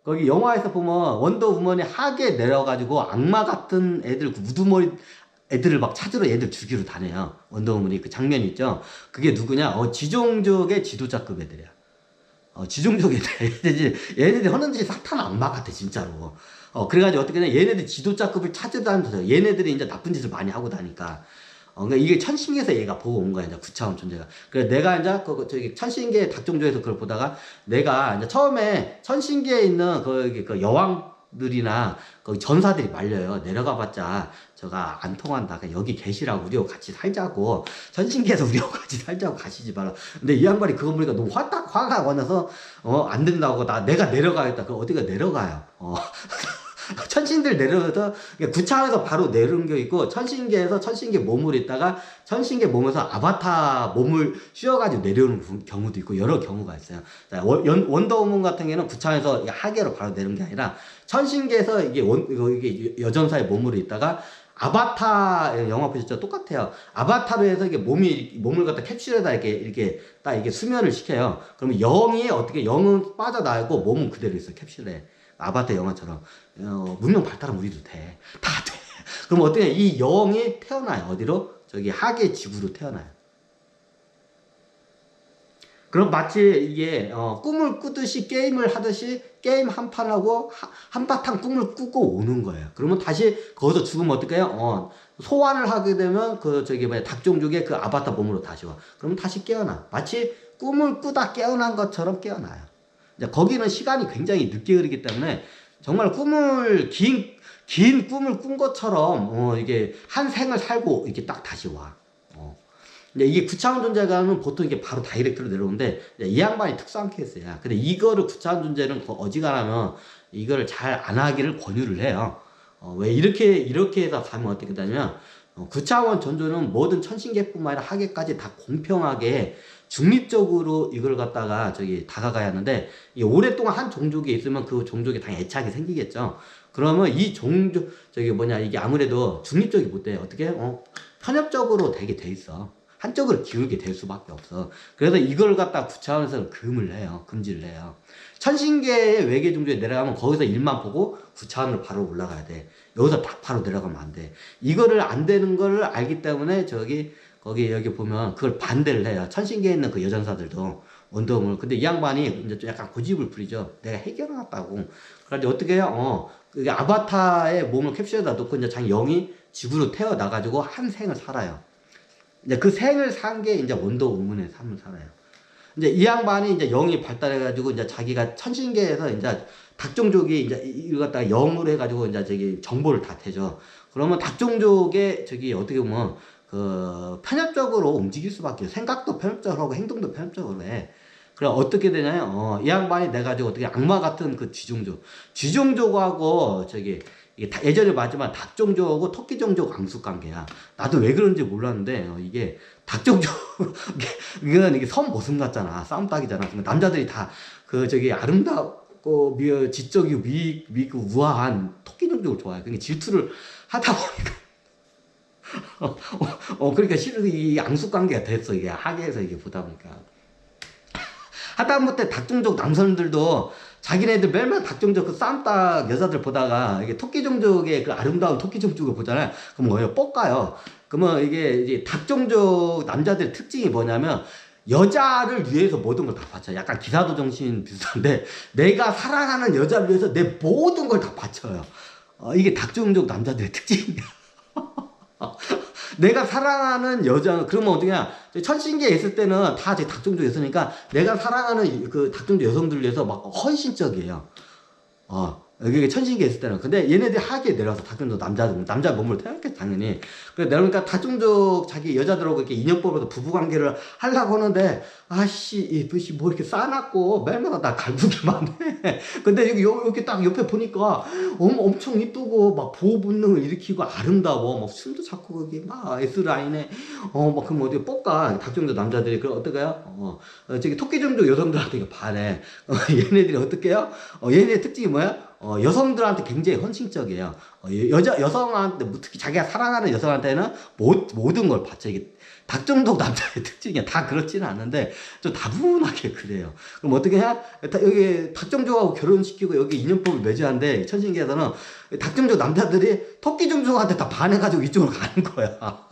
거기 영화에서 보면 원더우먼이 하계에 내려가지고 악마 같은 애들, 그 우두머리 애들을 막 찾으러 얘들 죽이러 다녀요. 원더우먼이 그 장면이 있죠. 그게 누구냐? 지종족의 지도자급 애들이야. 지종족 애들. 얘네들이 하는 짓이 사탄 악마 같아, 진짜로. 그래가지고 어떻게 냐 얘네들 지도자급을 찾으러 다니면서 얘네들이 이제 나쁜 짓을 많이 하고 다니까. 그러니까 이게 천신계에서 얘가 보고 온 거야, 이제 구차원 존재가. 그래서 내가 이제 저기 천신계 닭종조에서 그걸 보다가 내가 이제 처음에 천신계에 있는 그 여왕들이나 그 전사들이 말려요. 내려가 봤자 저가 안 통한다. 그냥 여기 계시라고 우리하고 같이 살자고. 천신계에서 우리하고 같이 살자고 가시지 마라. 근데 이 양반이 그거 보니까 너무 화가 와서 안 된다고 내가 내려가겠다. 그럼 어디가 내려가요. 천신들 내려서 구차에서 바로 내려옮겨 있고 천신계에서 천신계 몸을 있다가 천신계 몸에서 아바타 몸을 씌워가지고 내려오는 경우도 있고 여러 경우가 있어요. 원더우먼 같은 경우는 구차에서 하계로 바로 내려온 게 아니라 천신계에서 이게 여전사의 몸으로 있다가 아바타 영화 보셨죠? 똑같아요. 아바타로 해서 이게 몸을 갖다 캡슐에다 이렇게 딱 이게 수면을 시켜요. 그러면 영은 빠져나가고 몸은 그대로 있어, 캡슐에. 아바타 영화처럼 문명 발달하면 우리도 돼. 다 돼. 그럼 어떻게 이 영이 태어나요? 어디로? 저기 하계 지구로 태어나요. 그럼 마치 이게 꿈을 꾸듯이 게임을 하듯이 게임 한 판하고 한바탕 꿈을 꾸고 오는 거예요. 그러면 다시 거기서 죽으면 어떻게 해요? 소환을 하게 되면 닭종족의 그 아바타 몸으로 다시 와. 그러면 다시 깨어나. 마치 꿈을 꾸다 깨어난 것처럼 깨어나요. 이제 거기는 시간이 굉장히 늦게 흐르기 때문에 정말 긴 꿈을 꾼 것처럼 이게 한 생을 살고 이렇게 딱 다시 와. 근데 이게 구차원 존재가는 보통 이게 바로 다이렉트로 내려오는데 이 양반이 특수한 케이스야. 근데 이거를 구차원 존재는 어지간하면 이거를 잘 안 하기를 권유를 해요. 왜 이렇게 해서 가면 어떻게 되냐면 구차원 전조는 모든 천신계뿐만 아니라 하계까지 다 공평하게 중립적으로 이걸 갖다가 다가가야 하는데, 이게 오랫동안 한 종족에 있으면 그 종족에 당연히 애착이 생기겠죠. 그러면 이 종족, 이게 아무래도 중립적이 못 돼요. 어떻게? 편협적으로 되게 돼 있어. 한쪽으로 기울게 될 수밖에 없어. 그래서 이걸 갖다 구차원에서는 금지를 해요. 천신계의 외계 종족에 내려가면 거기서 일만 보고 구차원으로 바로 올라가야 돼. 여기서 딱 바로 내려가면 안 돼. 이거를 안 되는 걸 알기 때문에 여기 보면 그걸 반대를 해요. 천신계에 있는 그 여전사들도 원더우먼. 근데 이 양반이 이제 좀 약간 고집을 부리죠. 내가 해결해놨다고. 그래가지고 어떻게 해요? 그게 아바타의 몸을 캡슐에다 놓고 이제 자기 영이 지구로 태어나가지고 한 생을 살아요. 이제 그 생을 산 게 이제 원더우먼의 삶을 살아요. 이제 이 양반이 이제 영이 발달해가지고 이제 자기가 천신계에서 이제 닭종족이 이제 이걸 갖다가 영으로 해가지고 이제 정보를 다 대죠. 그러면 닭종족의 어떻게 보면 편협적으로 움직일 수밖에, 생각도 편협적으로 하고 행동도 편협적으로 해. 그래 어떻게 되냐면 이 양반이 내가지고 어떻게 악마 같은 그 쥐종족하고 이게 예전에 맞지만 닭종족하고 토끼종족 앙숙관계야. 나도 왜 그런지 몰랐는데 이게 닭종족 이게 선모습 같잖아. 싸움닭이잖아. 남자들이 다 아름답고 지적이고 미고 우아한 토끼종족을 좋아해. 그러니까 질투를 하다 보니까 그러니까 실은 이 앙숙관계가 됐어. 이게 하계에서 이게 보다 보니까. 하다못해 닭종족 남성들도 자기네들 매일매일 닭종족 그 쌈딱 여자들 보다가 이게 토끼종족의 그 아름다운 토끼종족을 보잖아요. 그럼 뭐예요? 뻑가요. 그러면 이게 닭종족 남자들의 특징이 뭐냐면 여자를 위해서 모든 걸 다 바쳐요. 약간 기사도 정신 비슷한데 내가 사랑하는 여자를 위해서 내 모든 걸 다 바쳐요. 이게 닭종족 남자들의 특징이야. 내가 사랑하는 여자, 그러면 어떠냐, 천신계에 있을 때는 다 닭종족에 있으니까 내가 사랑하는 그 닭종족 여성들을 위해서 막 헌신적이에요. 여기 천신계에 있을 때는. 근데 얘네들이 하계에 내려와서 닭종족 남자 몸을 태어났겠지, 당연히. 그래, 내려오니까 닭종족 자기 여자들하고 이렇게 인연법에서 부부관계를 하려고 하는데, 뭐 이렇게 싸놨고, 매일마다 나 갈구기만 해. 근데 이렇게 딱 옆에 보니까, 엄청 이쁘고, 막 보호 본능을 일으키고 아름다워. 막 술도 자꾸 거기 막 S라인에, 그럼 어디 뻑가, 닭종족 남자들이, 그럼 어떡해요? 토끼종족 여성들한테 이거 반해. 얘네들이 어떡해요? 얘네의 특징이 뭐야? 여성들한테 굉장히 헌신적이에요. 여성한테, 뭐 특히 자기가 사랑하는 여성한테는 모든 걸 바쳐. 이게 닭정독 남자의 특징이야. 다 그렇지는 않은데, 좀 다분하게 그래요. 그럼 어떻게 해? 여기 닭정족하고 결혼시키고 여기 인연법을 맺어야하는데, 천신계에서는 닭정족 남자들이 토끼정족한테 다 반해가지고 이쪽으로 가는 거야.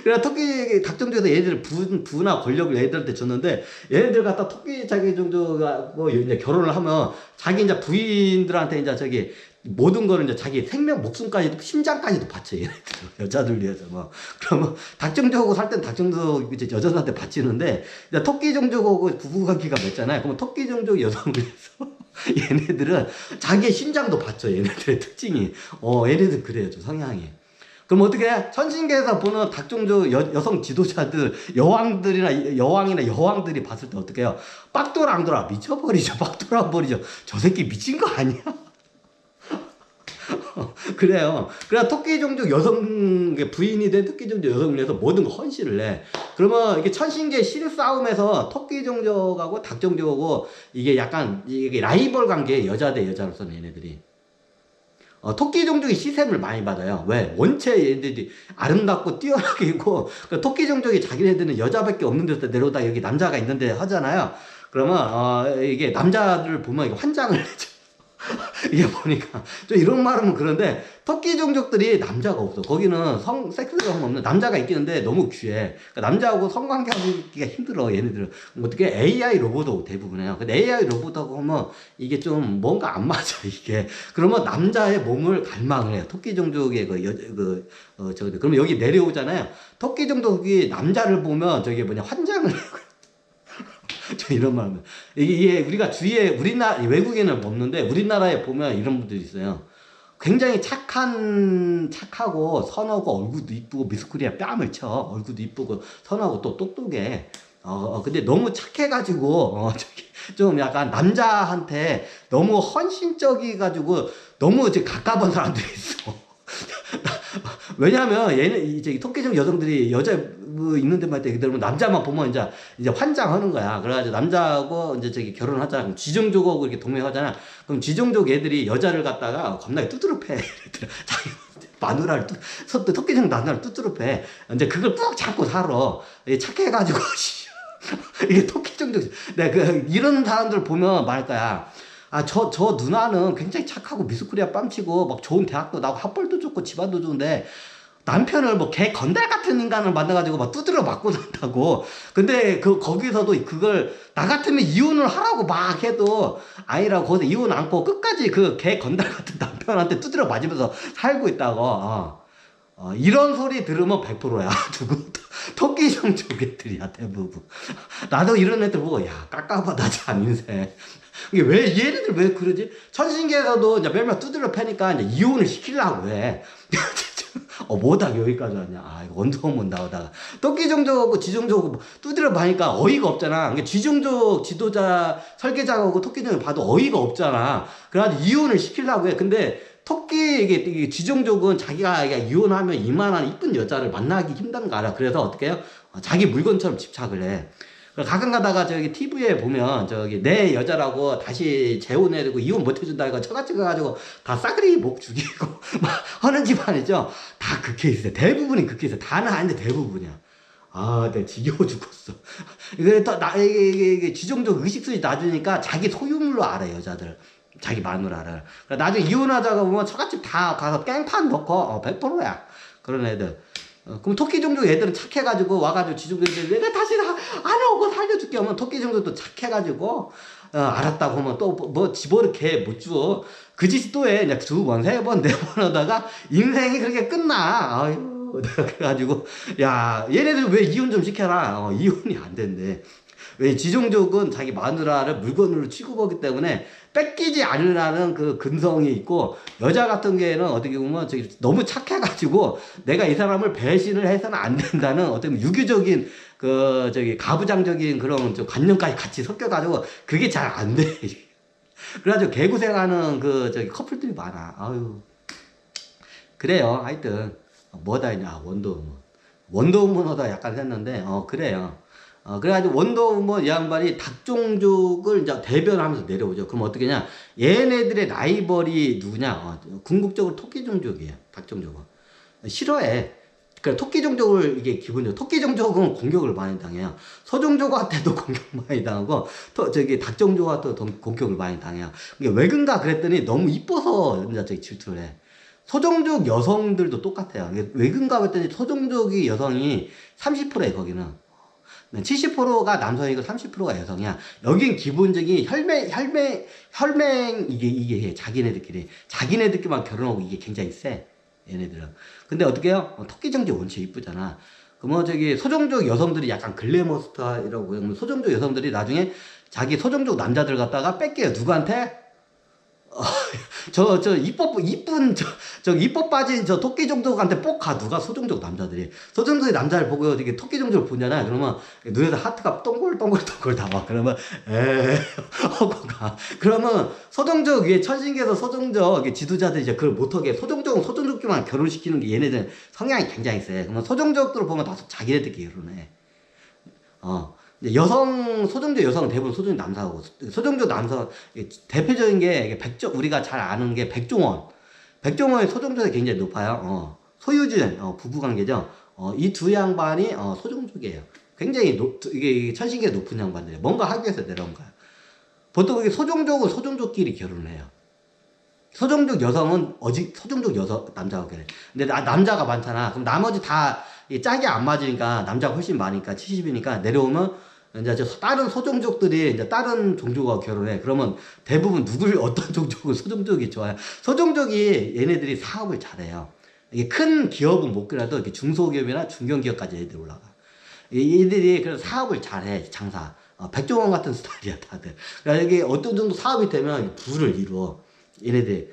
그래서 토끼 닭정족에서 얘들 부나 권력을 얘들한테 줬는데, 얘네들 갖다 토끼 자기 정도가 이제 결혼을 하면 자기 이제 부인들한테 이제 저기 모든 거는 이제 자기 생명, 목숨까지도, 심장까지도 바쳐, 얘네들. 여자들 위해서 뭐. 그러면 닭정족하고 살 땐 닭정족 이제 여자들한테 바치는데, 이제 토끼 정족하고 부부관계가 맺잖아요. 그러면 토끼 정족 여성을 위해서 얘네들은 자기의 심장도 바쳐, 얘네들의 특징이. 얘네들 그래요, 좀 성향이. 그럼 어떻게 해? 천신계에서 보는 닭종족 여성 지도자들, 여왕이나 여왕들이 봤을 때 어떻게 해요? 빡돌랑돌아. 미쳐버리죠. 빡돌아버리죠. 저 새끼 미친 거 아니야? 그래요. 그래 토끼종족 여성, 부인이 된 토끼종족 여성을 위해서 모든 거 헌신을 해. 그러면 이게 천신계 실 싸움에서 토끼종족하고 닭종족하고 이게 약간 이게 라이벌 관계에 여자 대 여자로서는 얘네들이. 토끼 종족이 시샘을 많이 받아요. 왜? 원체 얘들이 아름답고 뛰어나게 있고, 토끼 종족이 자기네들은 여자밖에 없는 데서 내려오다 여기 남자가 있는데 하잖아요. 그러면, 이게 남자들을 보면 이게 환장을 내죠. 이게 보니까. 좀 이런 말은 그런데, 토끼 종족들이 남자가 없어. 거기는 섹스가 없는 남자가 있기는데 너무 귀해. 그러니까 남자하고 성관계하기가 힘들어, 얘네들은. 어떻게 AI 로봇도 대부분 해요. 근데 AI 로봇하고 하면 이게 좀 뭔가 안 맞아, 이게. 그러면 남자의 몸을 갈망을 해요. 토끼 종족의 그러면 여기 내려오잖아요. 토끼 종족이 남자를 보면 저게 환장을 해요. 저 이런 말은. 이게 우리가 주위에, 외국에는 없는데, 우리나라에 보면 이런 분들이 있어요. 굉장히 착하고, 선하고, 얼굴도 이쁘고, 미스코리아 뺨을 쳐. 얼굴도 이쁘고, 선하고, 또 똑똑해. 근데 너무 착해가지고, 좀 약간 남자한테 너무 헌신적이가지고, 너무 이제 가까운 사람들이 있어. 왜냐면 얘는 이제 토끼종 여성들이 여자 있는 데만 때 그러면 남자만 보면 이제 환장하는 거야. 그래가지고 남자하고 이제 저기 결혼하자. 그럼 지종족하고 이렇게 동행하잖아. 그럼 지종족 애들이 여자를 갖다가 겁나게 두드러 패. 자기 마누라를 토끼종 마누라를 두드러 패. 이제 그걸 꾹 잡고 살아. 착해가지고 이게 토끼종족. 내가 이런 사람들 보면 말할 거야. 저 누나는 굉장히 착하고 미스코리아 뺨치고 막 좋은 대학도 나고 학벌도 좋고 집안도 좋은데 남편을 개 건달 같은 인간을 만나가지고 막 두드려 맞고 산다고. 근데 거기서도 그걸 나 같으면 이혼을 하라고 막 해도 아니라고 거기서 이혼 않고 끝까지 개 건달 같은 남편한테 두드려 맞으면서 살고 있다고. 이런 소리 들으면 100%야. 누구? 토끼종 조개들이야, 대부분. 나도 이런 애들 보고, 야, 깝깝하다, 참, 인생. 이게 얘네들 왜 그러지? 천신계에서도 이제 몇몇 두드려 패니까 이제 이혼을 시키려고 해. 뭐다 여기까지 왔냐. 이거 원더우먼 나오다가. 토끼종족하고 지종족하고 두드려 봐니까 어이가 없잖아. 그러니까 지종족 지도자, 설계자하고 토끼종을 봐도 어이가 없잖아. 그래가지고 이혼을 시키려고 해. 근데 이게 지종족은 자기가 이혼하면 이만한 이쁜 여자를 만나기 힘든 거 알아. 그래서 어떻게 해요? 자기 물건처럼 집착을 해. 가끔 가다가 저기 TV에 보면 내 여자라고 다시 재혼해주고 이혼 못 해준다 이거 처갓집 가가지고 다 싸그리 목 죽이고 막 하는 집안이죠. 다 그 케이스야. 대부분이 그 케이스야. 다는 아닌데 대부분이야. 내가 지겨워 죽었어. 이게 지종족 의식수지 낮으니까 자기 소유물로 알아, 여자들. 자기 마누라를. 나중에 이혼하자가 보면 처갓집 다 가서 깽판 넣고 100%야. 그런 애들. 그럼 토끼종족 애들은 착해가지고 와가지고 지종족들 내가 다시 안 오고 살려줄게 하면 토끼종족도 착해가지고 알았다고 하면 또 뭐 집어를 개 못 줘. 그 짓 또 해. 그냥 2번, 3번, 4번 하다가 인생이 그렇게 끝나. 아유, 그래가지고 야 얘네들 왜 이혼 좀 시켜라. 이혼이 안 된대. 왜 지종족은 자기 마누라를 물건으로 취급하기 때문에 뺏기지 않으라는 그 근성이 있고, 여자 같은 경우에는 어떻게 보면 너무 착해가지고 내가 이 사람을 배신을 해서는 안 된다는 어떤 유교적인 가부장적인 그런 관념까지 같이 섞여가지고 그게 잘 안 돼. 그래가지고 개고생하는 커플들이 많아. 아유. 그래요. 하여튼 뭐다 했냐. 원더우먼 하다 약간 했는데 그래요. 그래가지고 원더우먼 이 양반이 닭종족을 이제 대변하면서 내려오죠. 그럼 어떻게 냐? 얘네들의 라이벌이 누구냐? 궁극적으로 토끼종족이에요. 닭종족은. 싫어해. 그러니까 토끼종족을 이게 기본적으로 토끼종족은 공격을 많이 당해요. 소종족한테도 공격 많이 당하고 닭종족한테도 공격을 많이 당해요. 이게 왜 그런가 그랬더니 너무 이뻐서 이제 저기 질투를 해. 소종족 여성들도 똑같아요. 왜 그런가 했더니 소종족이 여성이 30%에 거기는. 70%가 남성이고 30%가 여성이야. 여긴 기본적인 혈맹, 이게 해. 자기네들끼리만 결혼하고 이게 굉장히 세. 얘네들은. 근데 어떻게 해요? 토끼종족 원체 이쁘잖아. 소종족 여성들이 약간 글래머스타이라고 그러면 소종족 여성들이 나중에 자기 소종족 남자들 갖다가 뺏겨요. 누구한테? 이뻐 빠진 토끼종족한테 뽁 가. 누가 소종족 남자들이. 소종족의 남자를 보고 이게 토끼종족을 보잖아요. 그러면 눈에서 하트가 동글동글 나와. 그러면, 하고 가. 그러면 소종족 위에 천신계에서 소종족 지도자들이 이제 그걸 못하게 소종족은 소종족끼만 결혼시키는 게 얘네들 성향이 굉장히 세. 그러면 소종족들을 보면 다 자기네들끼리 결혼해. 소종족 여성은 대부분 소종족 남사하고, 소종족 남사, 대표적인 게, 우리가 잘 아는 게 백종원. 백종원의 소종족이 굉장히 높아요. 소유진, 부부관계죠. 이 두 양반이, 소종족이에요. 굉장히 이게 천신계 높은 양반들이에요. 뭔가 하기 위해서 내려온 거야. 보통 이게 소종족은 소종족끼리 결혼을 해요. 소종족 여성은 소종족 남자가 결혼해. 근데 남자가 많잖아. 그럼 나머지 다, 짝이 안 맞으니까, 남자가 훨씬 많으니까, 70이니까 내려오면, 이제 다른 소종족들이 이제 다른 종족과 결혼해. 그러면 대부분 어떤 종족은 소종족이 좋아요. 소종족이 얘네들이 사업을 잘해요. 이게 큰 기업은 못 그래도 이렇게 중소기업이나 중견기업까지 얘네들이 올라가. 얘들이 그래서 사업을 잘해, 장사. 백종원 같은 스타일이야, 다들. 그러니까 이게 어떤 정도 사업이 되면 부를 이루어. 얘네들.